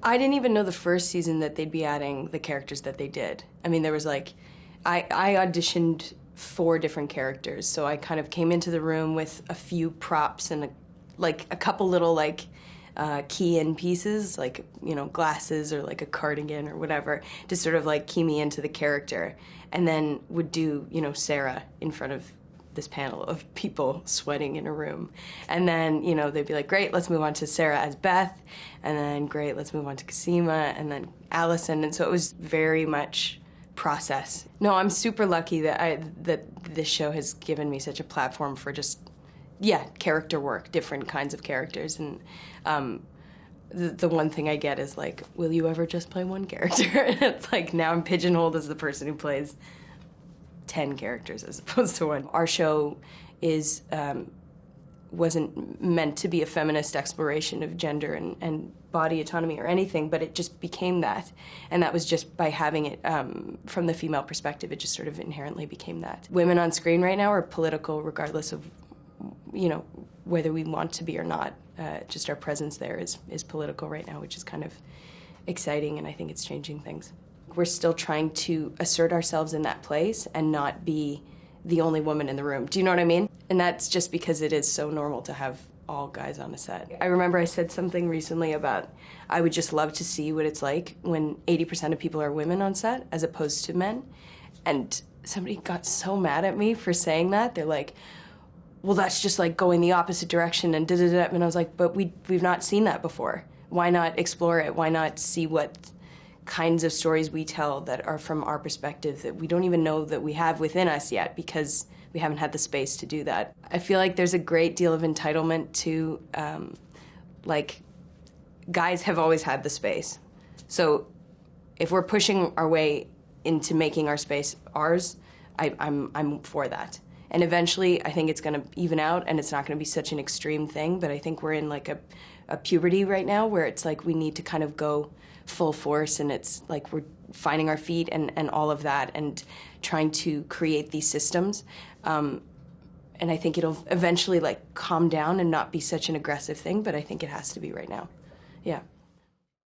I didn't even know the first season that they'd be adding the characters that they did. I mean, there was like, I auditioned 4 different characters, so I kind of came into the room with a few props and a couple little key-in pieces, like, you know, glasses or like a cardigan or whatever, to sort of like key me into the character, and then would do, you know, Sarah in front of this panel of people sweating in a room. And then, you know, they'd be like, great, let's move on to Sarah as Beth, and then great, let's move on to Cosima, and then Allison, and so it was very much process. No, I'm super lucky that this show has given me such a platform for just, yeah, character work, different kinds of characters, and the one thing I get is like, will you ever just play one character? And it's like, now I'm pigeonholed as the person who plays 10 characters as opposed to one. Our show wasn't meant to be a feminist exploration of gender and body autonomy or anything, but it just became that. And that was just by having it from the female perspective, it just sort of inherently became that. Women on screen right now are political regardless of, you know, whether we want to be or not. Just our presence there is political right now, which is kind of exciting, and I think it's changing things. We're still trying to assert ourselves in that place and not be the only woman in the room. Do you know what I mean? And that's just because it is so normal to have all guys on a set. I remember I said something recently about I would just love to see what it's like when 80% of people are women on set as opposed to men. And somebody got so mad at me for saying that. They're like, well, that's just like going the opposite direction and da-da-da. And I was like, but we've not seen that before. Why not explore it? Why not see what kinds of stories we tell that are from our perspective that we don't even know that we have within us yet because we haven't had the space to do that. I feel like there's a great deal of entitlement to, like, guys have always had the space. So if we're pushing our way into making our space ours, I'm for that. And eventually, I think it's gonna even out and it's not gonna be such an extreme thing, but I think we're in like a puberty right now where it's like we need to kind of go full force, and it's like we're finding our feet and all of that and trying to create these systems. And I think it'll eventually like calm down and not be such an aggressive thing, but I think it has to be right now. Yeah.